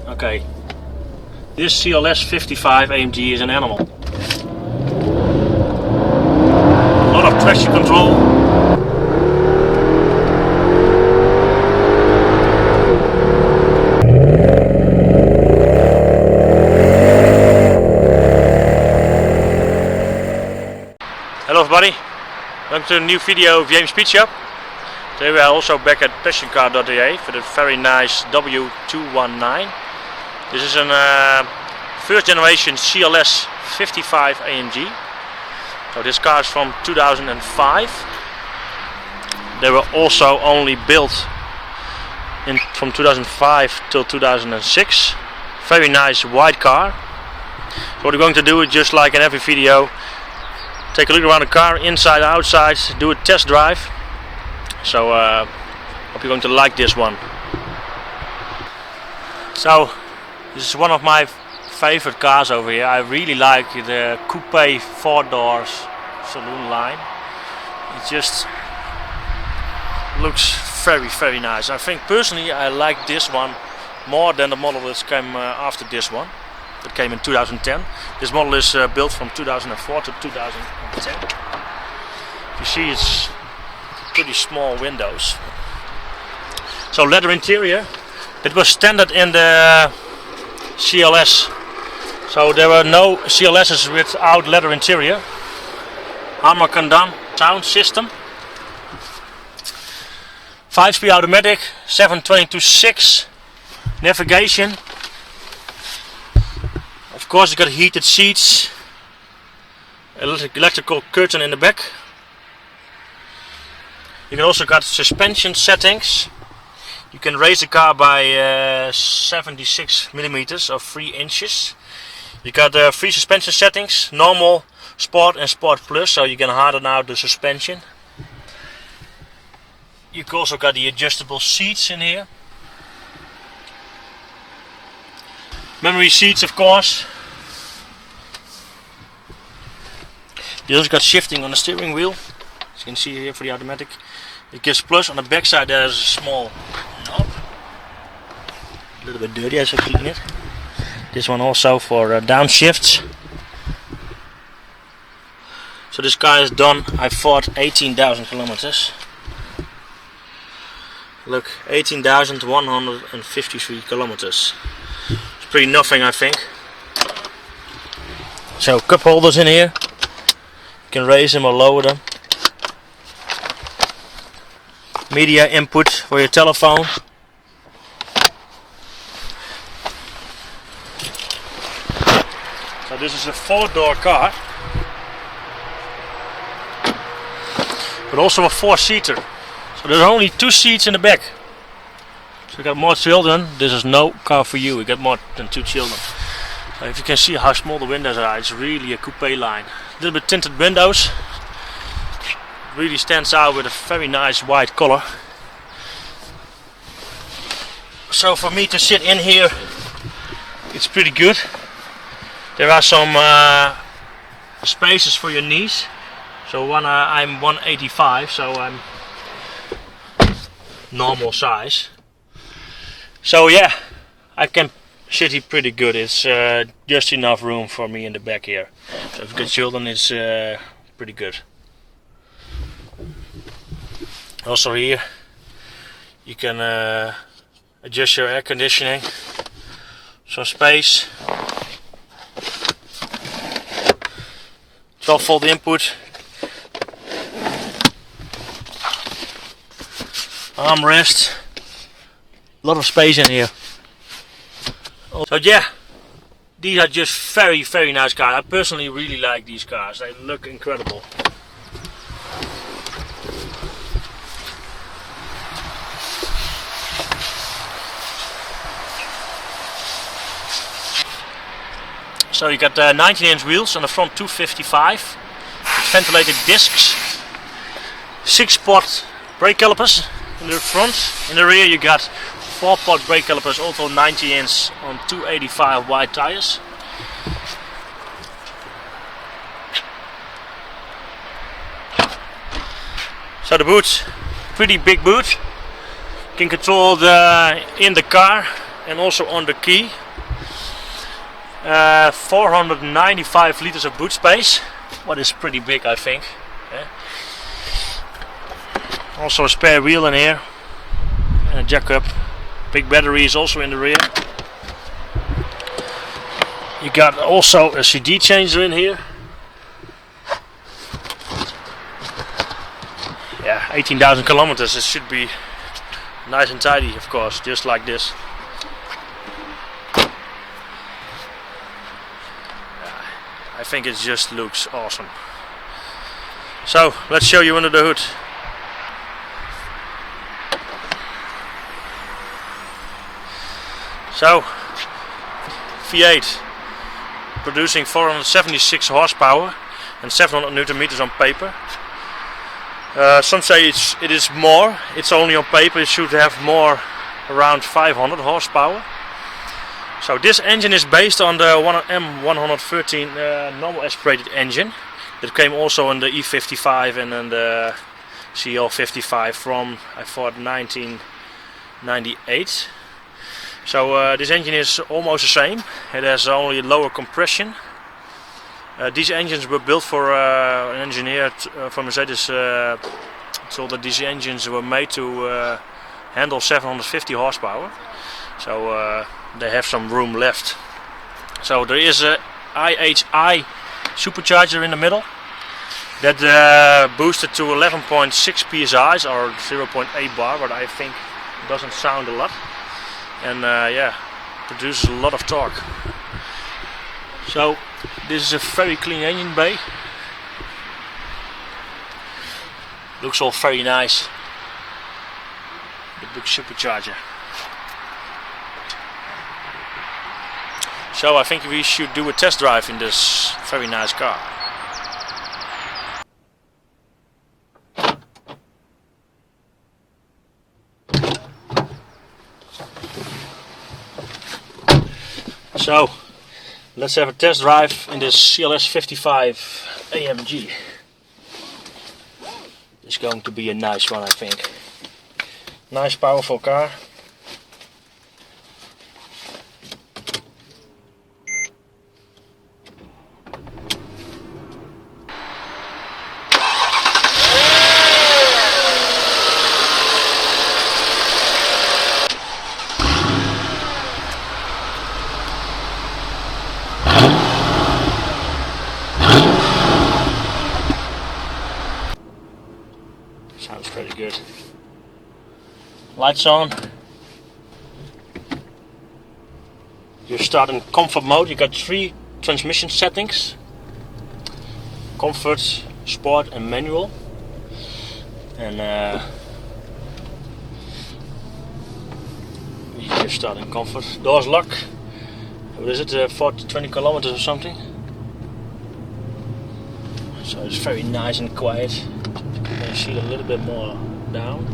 Okay, this CLS55 AMG is an animal. A lot of traction control. Hello everybody, welcome to a new video of JMSpeedshop. Today we are also back at passioncar.de for the very nice W219. This is a first generation CLS55 AMG. So this car is from 2005. They were also only built from 2005 till 2006. Very nice white car. So what we're going to do is, just like in every video, take a look around the car, inside, outside, do a test drive. So hope you're going to like this one. So this is one of my favorite cars over here. I really like the coupe 4 doors saloon line. It just looks very nice. I think personally I like this one more than the model that came after this one. That came in 2010. This model is built from 2004 to 2010. You see, it's pretty small windows. So leather interior. It was standard in the CLS. So there were no CLSs without leather interior. Armor condom sound system. 5-speed automatic, 722/6 navigation. Of course, you got heated seats, electrical curtain in the back. You can also got suspension settings. You can raise the car by 76 millimeters or 3 inches. You got 3 suspension settings: normal, sport, and sport plus. So you can harden out the suspension. You also got the adjustable seats in here. Memory seats, of course. You also got shifting on the steering wheel, as you can see here for the automatic. It gives plus. On the back side there's a small knob. A little bit dirty, as I clean it. This one also for downshifts. So this car is done, I thought, 18,000 kilometers. Look, 18,153 kilometers. It's pretty nothing, I think. So cup holders in here. You can raise them or lower them. Media input for your telephone. So this is a 4-door car, but also a 4-seater. So there's only 2 seats in the back. So you got more children. This is no car for you. You got more than 2 children. So if you can see how small the windows are, it's really a coupe line. A little bit tinted windows. Really stands out with a very nice white color. So for me to sit in here, it's pretty good. There are some spaces for your knees. So I'm 185, so I'm normal size. So yeah, I can sit here pretty good. It's just enough room for me in the back here. So if you've got children, it's pretty good. Also here you can adjust your air conditioning, some space, 12-volt input, armrest, a lot of space in here. So yeah, these are just very nice cars. I personally really like these cars. They look incredible. So you got 19-inch wheels on the front, 255, ventilated discs, 6-pot brake calipers in the front. In the rear you got 4-pot brake calipers, also 90-inch on 285 wide tires. So the boot, pretty big boot. You can control in the car and also on the key. 495 liters of boot space, what is pretty big, I think. Yeah. Also a spare wheel in here and a jack up. Big battery is also in the rear. You got also a CD changer in here. Yeah, 18,000 kilometers. It should be nice and tidy, of course, just like this. I think it just looks awesome. So let's show you under the hood. So V8 producing 476 horsepower and 700 Newton meters on paper. Some say it is more. It's only on paper. It should have more, around 500 horsepower. So this engine is based on the M113 normal aspirated engine that came also in the E55 and then the CL55 from, I thought, 1998. So this engine is almost the same. It has only lower compression. These engines were built for an engineer from Mercedes. So that these engines were made to handle 750 horsepower. So they have some room left. So there is a IHI supercharger in the middle that boosted to 11.6 psi or 0.8 bar, but I think doesn't sound a lot. And yeah, produces a lot of torque. So this is a very clean engine bay. Looks all very nice. The big supercharger. So I think we should do a test drive in this very nice car. So let's have a test drive in this CLS55 AMG. It's going to be a nice one, I think. Nice powerful car. Sounds pretty good. Lights on. You start in comfort mode. You got 3 transmission settings: comfort, sport and manual. And you just start in comfort. Doors lock. What is it? 20 kilometers or something. So it's very nice and quiet. You see a little bit more down.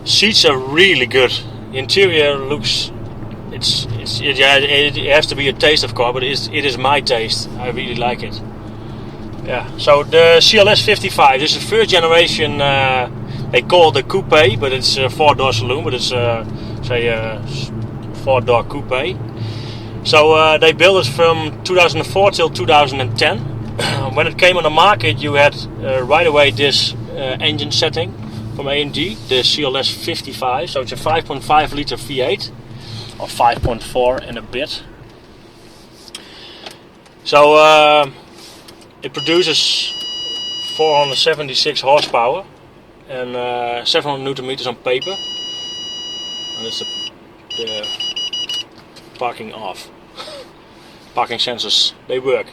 Seats are really good. The interior looks, it has to be a taste of car, but it is my taste. I really like it. Yeah. So the CLS55, this is first generation. They call it the coupe, but it's a 4-door saloon, but it's say a 4-door coupe. So they built it from 2004 till 2010. When it came on the market, you had right away this engine setting from AMG, the CLS55. So it's a 5.5 liter V8 or 5.4 and a bit. So it produces 476 horsepower and 700 Newton meters on paper. And it's the parking off. Parking sensors, they work.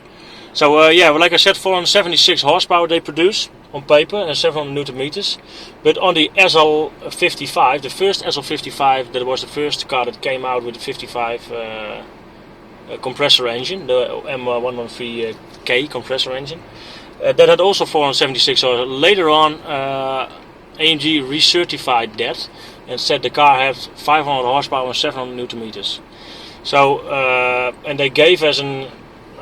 So yeah, well, like I said, 476 horsepower they produce on paper and 700 Newton meters. But on the SL55, the first SL55, that was the first car that came out with the 55 compressor engine, the M113K compressor engine. That had also 476. So later on, AMG recertified that and said the car had 500 horsepower and 700 Newton meters. So and they gave as an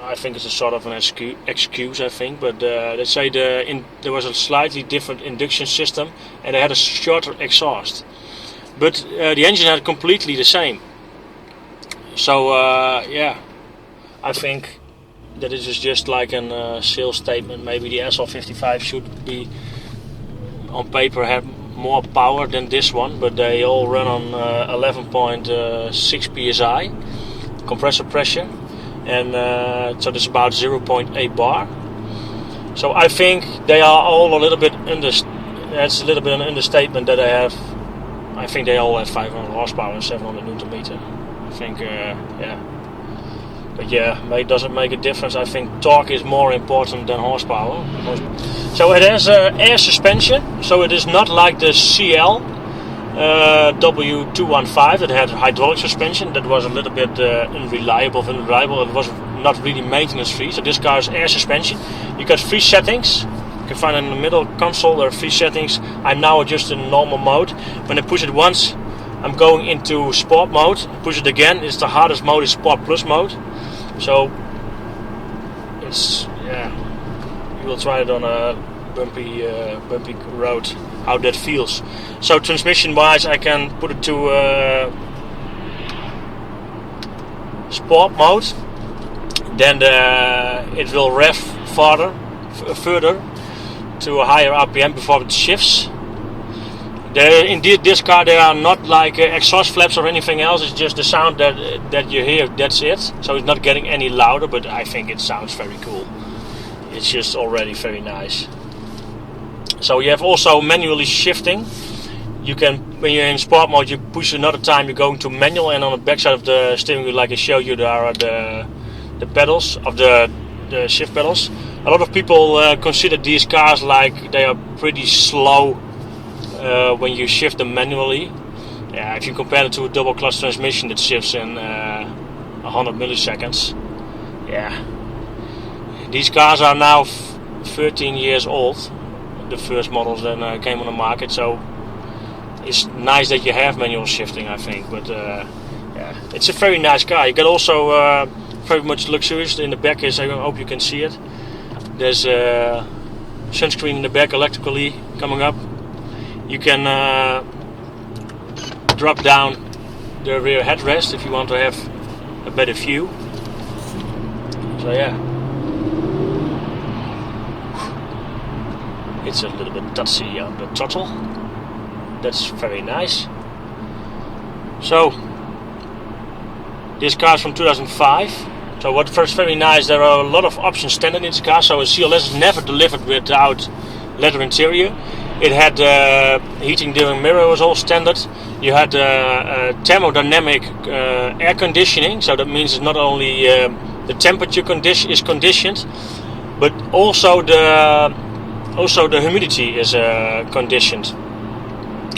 I think it's a sort of an excuse, I think, but let's say there was a slightly different induction system and they had a shorter exhaust, but the engine had completely the same. So yeah, I think that it is just like a sales statement. Maybe the SL55 should be on paper have more power than this one, but they all run on 11.6 psi compressor pressure, and so that's about 0.8 bar. So I think they are all a little bit that's a little bit an understatement that they have. I think they all have 500 horsepower and 700 Newton meter. I think yeah, but yeah, it doesn't make a difference. I think torque is more important than horsepower. So it has air suspension, so it is not like the CL W219 that had hydraulic suspension. That was a little bit unreliable. It was not really maintenance free. So this car is air suspension. You got 3 settings. You can find in the middle console there are 3 settings. I'm now adjusting normal mode. When I push it once, I'm going into sport mode. Push it again, it's the hardest mode, is sport plus mode. So it's, yeah, you will try it on a bumpy road, how that feels. So transmission wise, I can put it to sport mode, then it will rev further to a higher RPM before it shifts. Indeed, this car, there are not like exhaust flaps or anything else. It's just the sound that you hear. That's it. So it's not getting any louder, but I think it sounds very cool. It's just already very nice. So you have also manually shifting. You can, when you're in sport mode, you push another time, you're going to manual, and on the back side of the steering wheel, like I showed you, there are the pedals of the shift pedals. A lot of people consider these cars like they are pretty slow when you shift them manually. Yeah, if you compare it to a double clutch transmission that shifts in 100 milliseconds. Yeah, these cars are now 13 years old, the first models that came on the market, so it's nice that you have manual shifting, I think. But yeah, it's a very nice car. You got also very much luxurious. In the back is, I hope you can see it, there's a sunscreen in the back electrically coming up. You can drop down the rear headrest if you want to have a better view. So yeah, it's a little bit touchy on the throttle. That's very nice. So this car is from 2005. So what first very nice, there are a lot of options standard in this car. So a CLS is never delivered without leather interior. It had heating during mirror, was all standard. You had thermodynamic air conditioning, so that means it's not only the temperature is conditioned, but also the humidity is conditioned.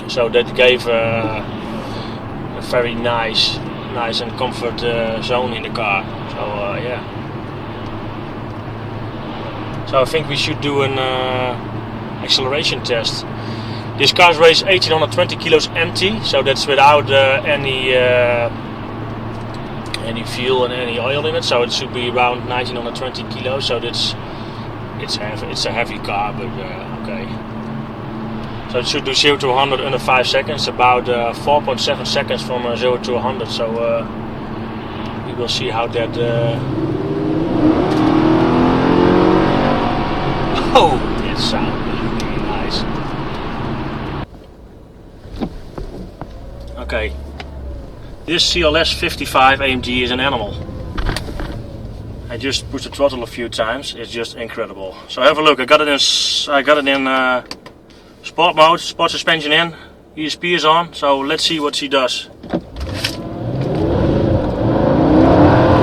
So that gave a very nice and comfort zone in the car. So yeah. So I think we should do an acceleration test. This car weighs 1820 kilos empty, so that's without any fuel and any oil in it. So it should be around 1920 kilos. So it's heavy. It's a heavy car, but okay. So it should do 0 to 100 under 5 seconds, about 4.7 seconds from 0 to 100. So we will see how that. Oh, it sounds really nice. Okay, this CLS55 AMG is an animal. I just pushed the throttle a few times. It's just incredible. So have a look. I got it in sport mode, sport suspension in, ESP is on. So let's see what she does. A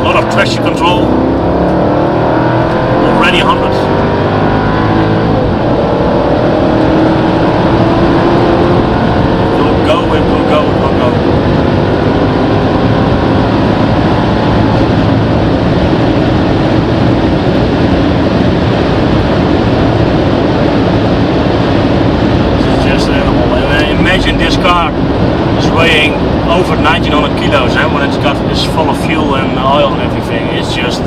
lot of traction control. Already 100. This car is weighing over 1900 kilos, and when it's full of fuel and oil and everything, it's just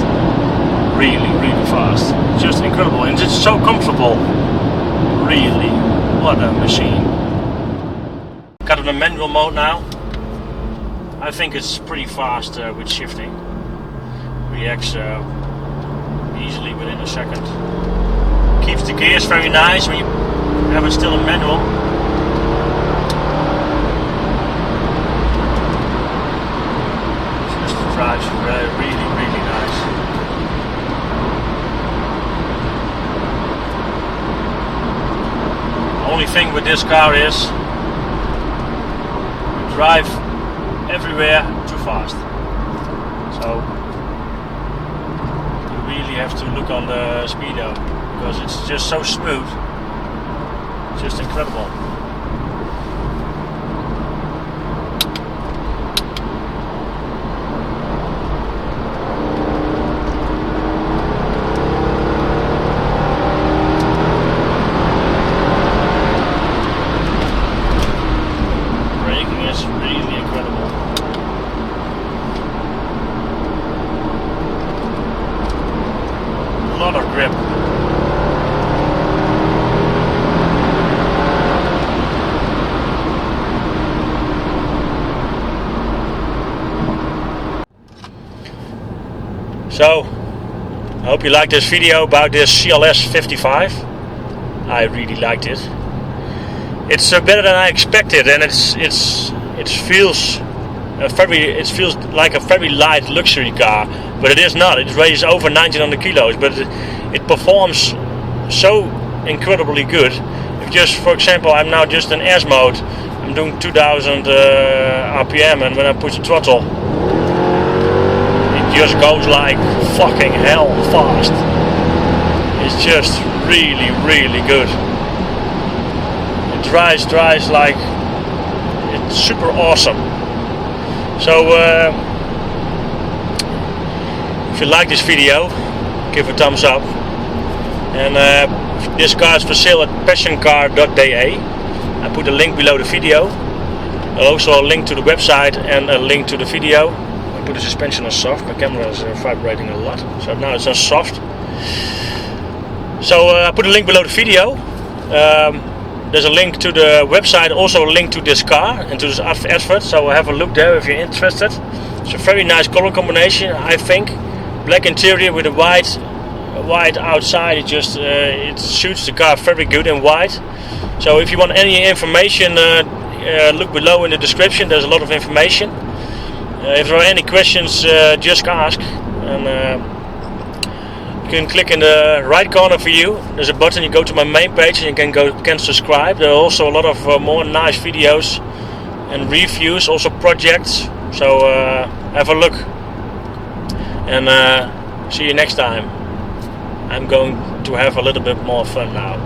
really, really fast. Just incredible, and it's so comfortable. Really, what a machine. Got it in manual mode now. I think it's pretty fast with shifting. Reacts easily within a second. Keeps the gears very nice when you have it still in manual. Just drives really, really nice. Only thing with this car is you drive everywhere too fast. So you really have to look on the speedo because it's just so smooth. Just incredible. A lot of grip. So, I hope you liked this video about this CLS55. I really liked it. It's better than I expected, and it feels like a very light luxury car, but it is not. It weighs over 1900 kilos, but it performs so incredibly good. If just, for example, I'm now just in S mode, I'm doing 2000 RPM, and when I push the throttle, it just goes like fucking hell fast. It's just really, really good. It drives like it's super awesome. So if you like this video, give a thumbs up, and this car is for sale at passioncar.de. I put a link below the video, also a link to the website and a link to the video. I put the suspension on soft, my camera is vibrating a lot, so now it's on soft. So I put a link below the video. There's a link to the website, also a link to this car and to this advert, so have a look there if you're interested. It's a very nice color combination, I think. Black interior with a white outside. It just it suits the car very good in white. So if you want any information, look below in the description. There's a lot of information. If there are any questions, just ask. And you can click in the right corner for you. There's a button. You go to my main page and you can subscribe. There are also a lot of more nice videos and reviews, also projects. So have a look. And see you next time. I'm going to have a little bit more fun now.